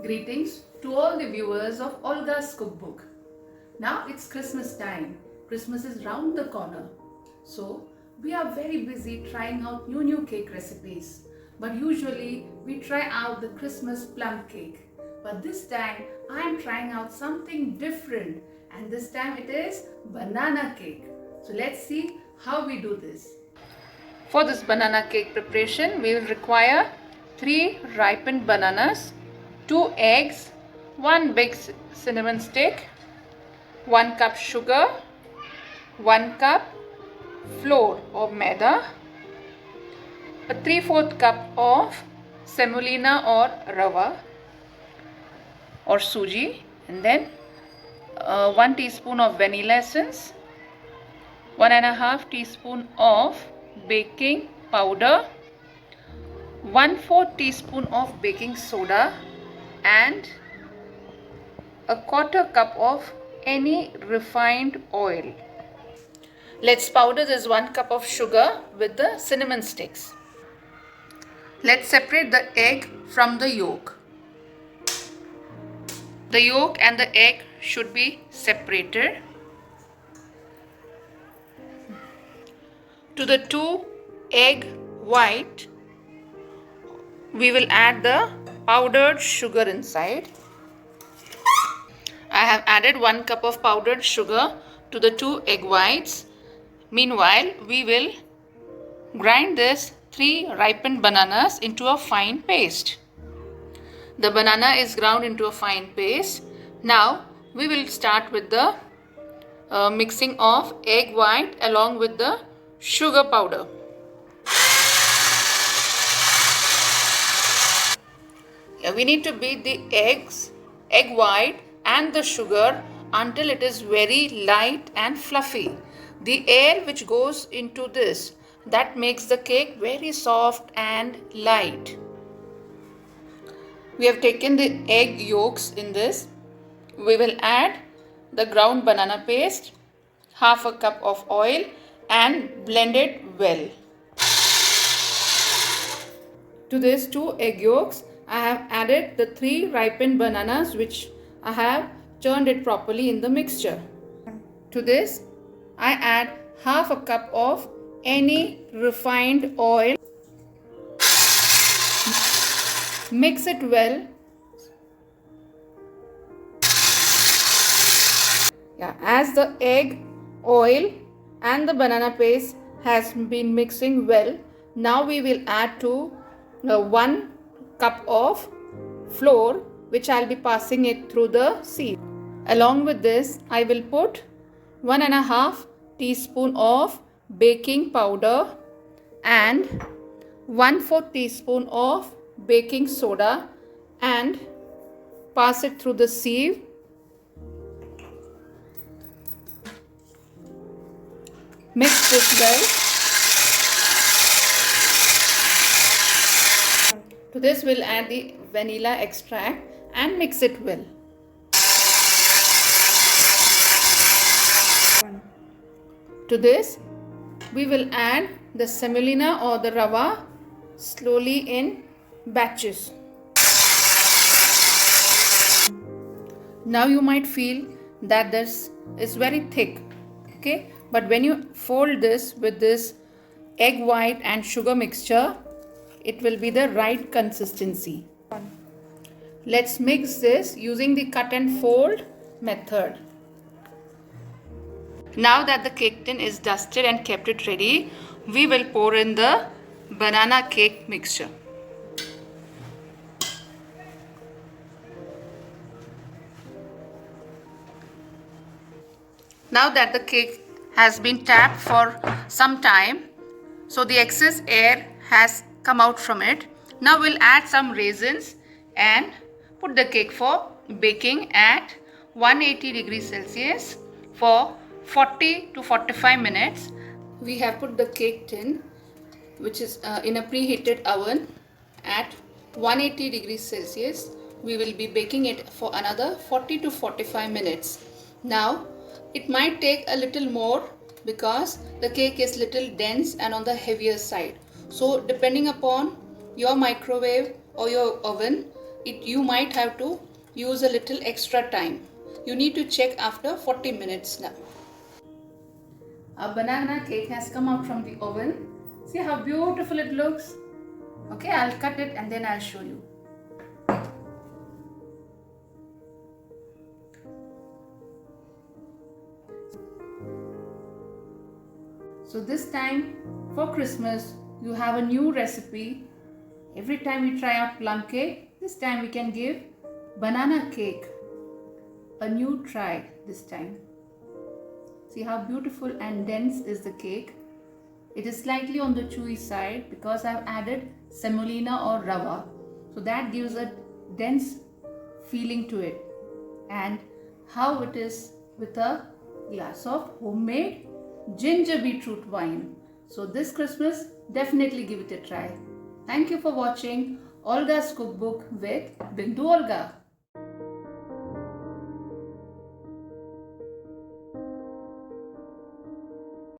Greetings to all the viewers of Olga's Cookbook. Now it's Christmas time. Christmas is round the corner. So we are very busy trying out new cake recipes. But usually we try out the Christmas plum cake. But this time I am trying out something different, and this time it is banana cake. So let's see how we do this. For this banana cake preparation, we will require 3 ripened bananas, 2 eggs, 1 big cinnamon stick, 1 cup sugar, 1 cup flour or maida, a 3/4 cup of semolina or rava or suji, and then 1 teaspoon of vanilla essence, 1.5 teaspoon of baking powder, 1/4 teaspoon of baking soda, and a 1/4 cup of any refined oil. Let's powder this 1 cup of sugar with the cinnamon sticks. Let's separate the egg from the yolk. The yolk and the egg should be separated. To the 2 egg white, we will add the powdered sugar inside. I have added 1 cup of powdered sugar to the 2 egg whites. Meanwhile, we will grind this 3 ripened bananas into a fine paste. The banana is ground into a fine paste. Now, we will start with the mixing of egg white along with the sugar powder. We need to beat the egg white and the sugar until it is very light and fluffy. The air which goes into this, that makes the cake very soft and light. We have taken the egg yolks in this. We will add the ground banana paste, 1/2 cup of oil, and blend it well. To these 2 egg yolks, I have added the 3 ripened bananas which I have churned it properly in the mixture. To this, I add 1/2 cup of any refined oil. Mix it well. As the egg, oil and the banana paste has been mixing well, now we will add to 1 cup of flour which I'll be passing it through the sieve. Along with this, I will put 1.5 teaspoon of baking powder and 1/4 teaspoon of baking soda and pass it through the sieve. Mix this well. To this, we'll add the vanilla extract and mix it well. To this, we will add the semolina or the rava slowly in batches. Now you might feel that this is very thick, okay? But when you fold this with this egg white and sugar mixture, it will be the right consistency. Let's mix this using the cut and fold method. Now that the cake tin is dusted and kept it ready, we will pour in the banana cake mixture. Now that the cake has been tapped for some time, so the excess air has come out from it. Now we'll add some raisins and put the cake for baking at 180 degrees Celsius for 40 to 45 minutes. We have put the cake tin, which is in a preheated oven at 180 degrees Celsius. We will be baking it for another 40 to 45 minutes. Now it might take a little more because the cake is little dense and on the heavier side. So depending upon your microwave or your oven, you might have to use a little extra time. You need to check after 40 minutes now. A banana cake has come out from the oven. See how beautiful it looks? Okay, I'll cut it and then I'll show you. So this time for Christmas, you have a new recipe. Every time we try out plum cake, this time we can give banana cake a new try this time. See how beautiful and dense is the cake. It is slightly on the chewy side because I've added semolina or rava. So that gives a dense feeling to it. And how it is with a glass of homemade ginger beetroot wine. So this Christmas, definitely give it a try. Thank you for watching Olga's Cookbook with Bindu Olga.